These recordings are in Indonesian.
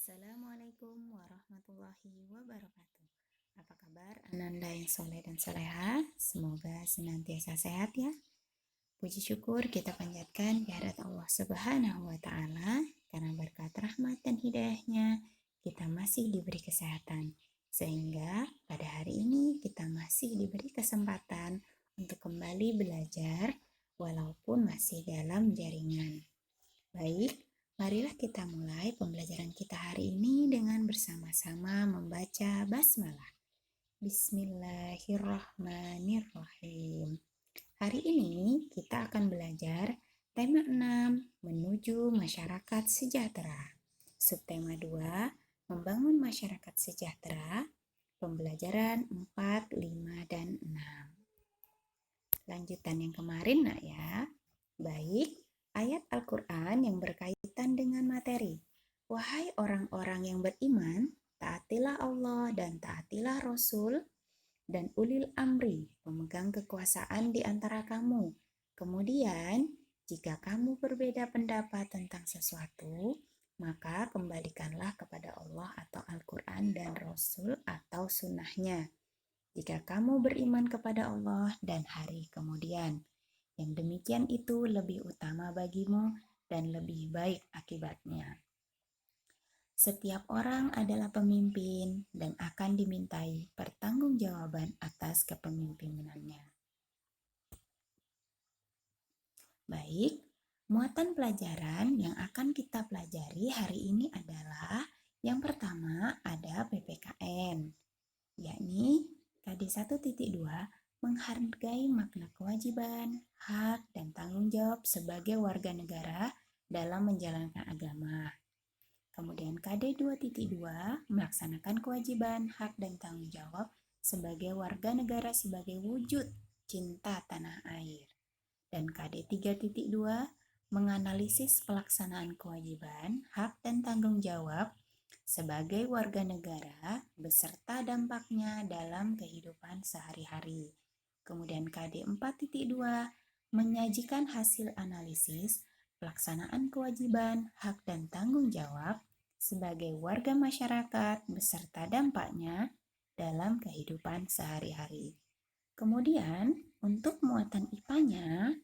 Assalamualaikum warahmatullahi wabarakatuh. Apa kabar Ananda yang soleh dan soleha? Semoga senantiasa sehat ya. Puji syukur kita panjatkan kehadirat Allah Subhanahu wa Ta'ala, karena berkat rahmat dan hidayahnya kita masih diberi kesehatan, sehingga pada hari ini kita masih diberi kesempatan untuk kembali belajar walaupun masih dalam jaringan. Baik, marilah kita mulai pembelajaran kita hari ini dengan bersama-sama membaca basmalah. Bismillahirrahmanirrahim. Hari ini kita akan belajar tema 6, menuju masyarakat sejahtera. Subtema 2, membangun masyarakat sejahtera. Pembelajaran 4, 5, dan 6. Lanjutan yang kemarin nak ya. Baik, ayat Al-Quran yang berkaitan dengan materi. Wahai orang-orang yang beriman, taatilah Allah dan taatilah Rasul dan ulil amri, pemegang kekuasaan di antara kamu. Kemudian, jika kamu berbeda pendapat tentang sesuatu, maka kembalikanlah kepada Allah atau Al-Quran dan Rasul atau sunnahnya. Jika kamu beriman kepada Allah dan hari kemudian, yang demikian itu lebih utama bagimu dan lebih baik akibatnya. Setiap orang adalah pemimpin dan akan dimintai pertanggungjawaban atas kepemimpinannya. Baik, muatan pelajaran yang akan kita pelajari hari ini adalah yang pertama ada PPKN, yakni KD 1.2 menghargai makna kewajiban, hak, dan tanggung jawab sebagai warga negara dalam menjalankan agama. Kemudian KD 2.2 melaksanakan kewajiban, hak, dan tanggung jawab sebagai warga negara sebagai wujud cinta tanah air. Dan KD 3.2 menganalisis pelaksanaan kewajiban, hak, dan tanggung jawab sebagai warga negara beserta dampaknya dalam kehidupan sehari-hari. Kemudian KD 4.2 menyajikan hasil analisis pelaksanaan kewajiban, hak, dan tanggung jawab sebagai warga masyarakat beserta dampaknya dalam kehidupan sehari-hari. Kemudian untuk muatan IPA-nya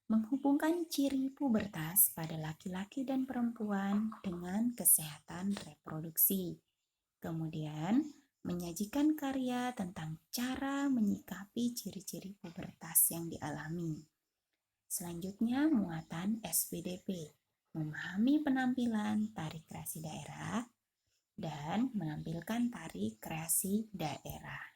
menghubungkan ciri pubertas pada laki-laki dan perempuan dengan kesehatan reproduksi. Kemudian, menyajikan karya tentang cara menyikapi ciri-ciri pubertas yang dialami. Selanjutnya, muatan SPDP, memahami penampilan tari kreasi daerah dan menampilkan tari kreasi daerah.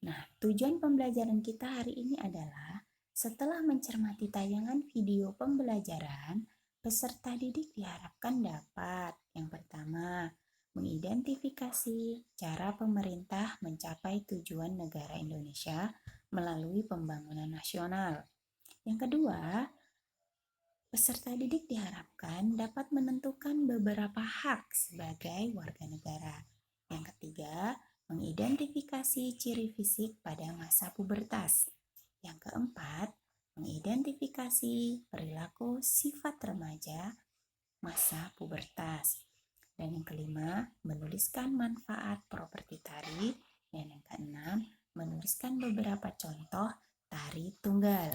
Nah, tujuan pembelajaran kita hari ini adalah setelah mencermati tayangan video pembelajaran, peserta didik diharapkan dapat yang pertama, mengidentifikasi cara pemerintah mencapai tujuan negara Indonesia melalui pembangunan nasional. Yang kedua, peserta didik diharapkan dapat menentukan beberapa hak sebagai warga negara. Yang ketiga, mengidentifikasi ciri fisik pada masa pubertas. Yang keempat, mengidentifikasi perilaku sifat remaja masa pubertas. Dan yang kelima, menuliskan manfaat properti tari. Dan yang keenam, menuliskan beberapa contoh tari tunggal.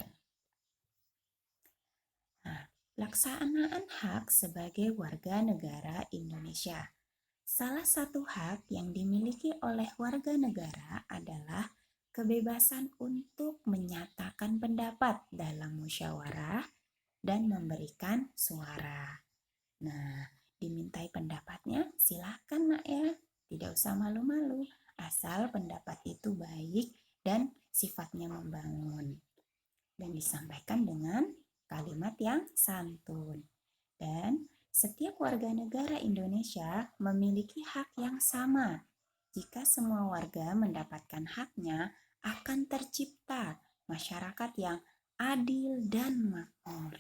Nah, pelaksanaan hak sebagai warga negara Indonesia. Salah satu hak yang dimiliki oleh warga negara adalah kebebasan untuk menyatakan pendapat dalam musyawarah dan memberikan suara. Nah, dimintai pendapatnya silahkan nak ya, tidak usah malu-malu, asal pendapat itu baik dan sifatnya membangun. Dan disampaikan dengan kalimat yang santun. Dan setiap warga negara Indonesia memiliki hak yang sama. Jika semua warga mendapatkan haknya, akan tercipta masyarakat yang adil dan makmur.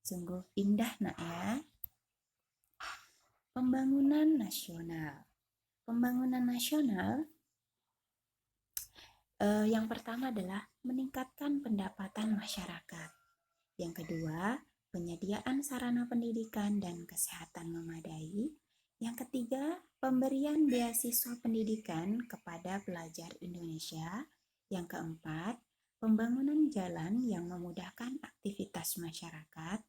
Sungguh indah nak ya. Pembangunan nasional. Pembangunan nasional yang pertama adalah meningkatkan pendapatan masyarakat. Yang kedua, penyediaan sarana pendidikan dan kesehatan memadai. Yang ketiga, pemberian beasiswa pendidikan kepada pelajar Indonesia. Yang keempat, pembangunan jalan yang memudahkan aktivitas masyarakat.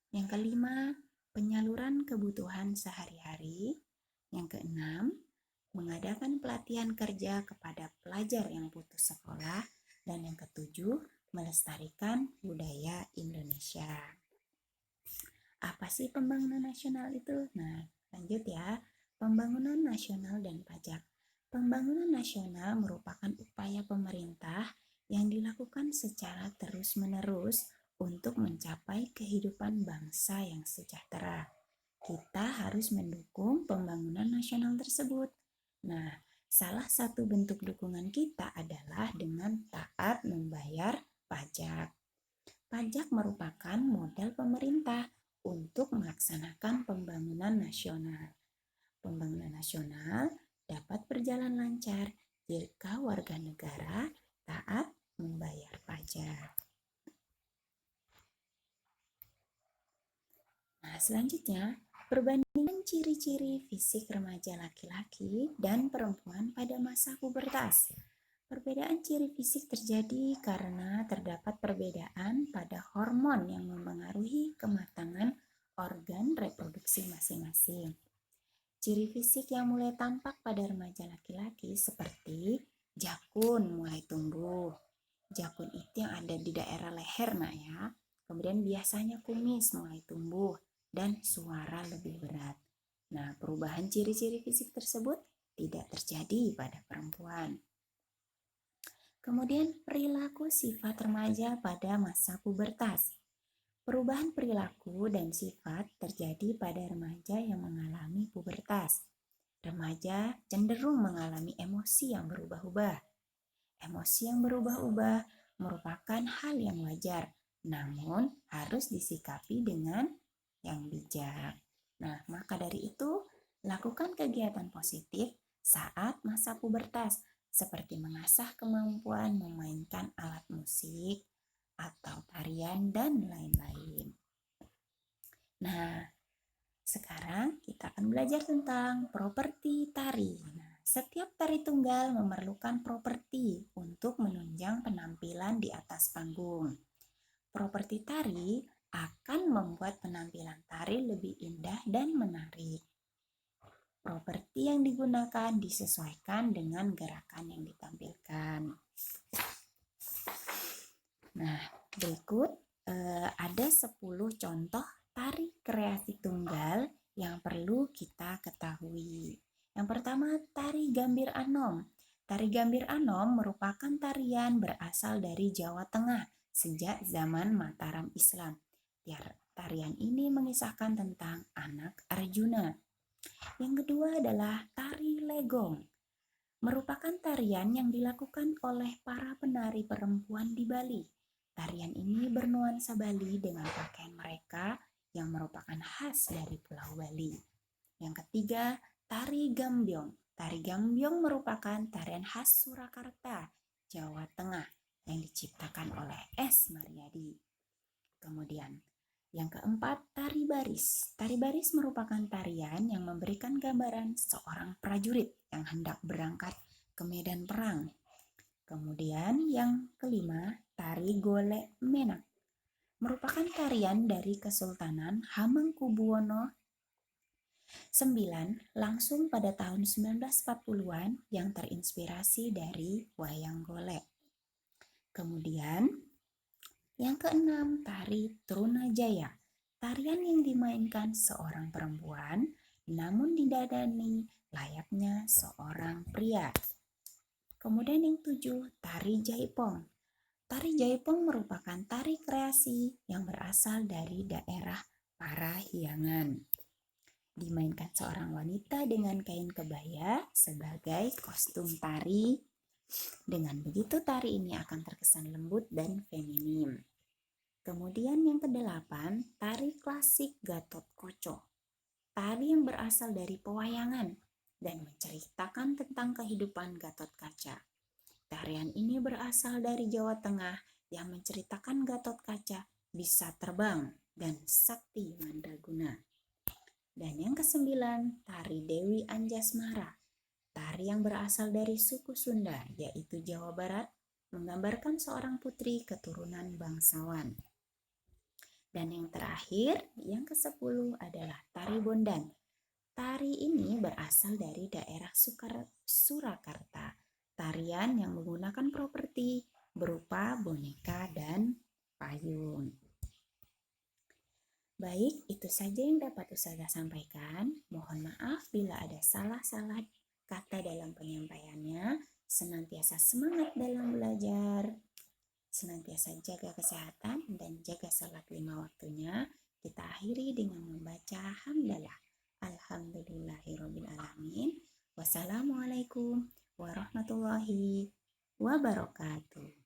Yang kelima, penyaluran kebutuhan sehari-hari. Yang keenam, mengadakan pelatihan kerja kepada pelajar yang putus sekolah. Dan yang ketujuh, melestarikan budaya Indonesia. Apa sih pembangunan nasional itu? Nah, lanjut ya. Pembangunan nasional dan pajak. Pembangunan nasional merupakan upaya pemerintah yang dilakukan secara terus-menerus untuk mencapai kehidupan bangsa yang sejahtera. Kita harus mendukung pembangunan nasional tersebut. Nah, salah satu bentuk dukungan kita adalah dengan taat membayar pajak. Pajak merupakan modal pemerintah untuk melaksanakan pembangunan nasional. Pembangunan nasional dapat berjalan lancar jika warga negara taat membayar pajak. Nah, selanjutnya, perbandingan ciri-ciri fisik remaja laki-laki dan perempuan pada masa pubertas. Perbedaan ciri fisik terjadi karena terdapat perbedaan pada hormon yang mempengaruhi kematangan organ reproduksi masing-masing. Ciri fisik yang mulai tampak pada remaja laki-laki seperti jakun mulai tumbuh. Jakun itu yang ada di daerah leher, nak ya. Kemudian biasanya kumis mulai tumbuh dan suara lebih berat. Nah, perubahan ciri-ciri fisik tersebut tidak terjadi pada perempuan. Kemudian perilaku sifat remaja pada masa pubertas. Perubahan perilaku dan sifat terjadi pada remaja yang mengalami pubertas. Remaja cenderung mengalami emosi yang berubah-ubah. Emosi yang berubah-ubah merupakan hal yang wajar, namun harus disikapi dengan yang bijak. Nah, maka dari itu, lakukan kegiatan positif saat masa pubertas, seperti mengasah kemampuan memainkan alat musik atau tarian dan lain-lain. Nah, sekarang kita akan belajar tentang properti tari. Nah, setiap tari tunggal memerlukan properti untuk menunjang penampilan di atas panggung. Properti tari akan membuat penampilan tari lebih indah dan menarik. Properti yang digunakan disesuaikan dengan gerakan yang ditampilkan. Nah, berikut ada 10 contoh tari kreasi tunggal yang perlu kita ketahui. Yang pertama, tari Gambir Anom. Tari Gambir Anom merupakan tarian berasal dari Jawa Tengah sejak zaman Mataram Islam. Tarian ini mengisahkan tentang anak Arjuna. Yang kedua adalah tari Legong. Merupakan tarian yang dilakukan oleh para penari perempuan di Bali. Tarian ini bernuansa Bali dengan pakaian mereka yang merupakan khas dari Pulau Bali. Yang ketiga, tari Gambyong. Tari Gambyong merupakan tarian khas Surakarta, Jawa Tengah yang diciptakan oleh S. Mariadi. Kemudian, yang keempat, tari baris. Tari baris merupakan tarian yang memberikan gambaran seorang prajurit yang hendak berangkat ke medan perang. Kemudian yang kelima, tari Golek Menak. Merupakan tarian dari Kesultanan Hamengkubuwono IX langsung pada tahun 1940-an yang terinspirasi dari wayang golek. Kemudian yang keenam, tari Trunajaya. Tarian yang dimainkan seorang perempuan namun didandani layaknya seorang pria. Kemudian yang tujuh, tari Jaipong. Tari Jaipong merupakan tari kreasi yang berasal dari daerah Parahyangan. Dimainkan seorang wanita dengan kain kebaya sebagai kostum tari. Dengan begitu tari ini akan terkesan lembut dan feminim. Kemudian yang kedelapan, tari klasik Gatotkaca. Tari yang berasal dari pewayangan dan menceritakan tentang kehidupan Gatotkaca. Tarian ini berasal dari Jawa Tengah yang menceritakan Gatotkaca bisa terbang dan Sakti Mandraguna. Dan yang kesembilan, tari Dewi Anjasmara. Tari yang berasal dari suku Sunda, yaitu Jawa Barat, menggambarkan seorang putri keturunan bangsawan. Dan yang terakhir, yang ke-10 adalah tari Bondan. Tari ini berasal dari daerah Surakarta. Tarian yang menggunakan properti berupa boneka dan payung. Baik, itu saja yang dapat Ustazah sampaikan. Mohon maaf bila ada salah-salah kata dalam penyampaiannya. Senantiasa semangat dalam belajar. Senantiasa jaga kesehatan dan jaga salat 5 waktunya. Kita akhiri dengan membaca hamdalah. Alhamdulillahirrabbilalamin. Wassalamualaikum warahmatullahi wabarakatuh.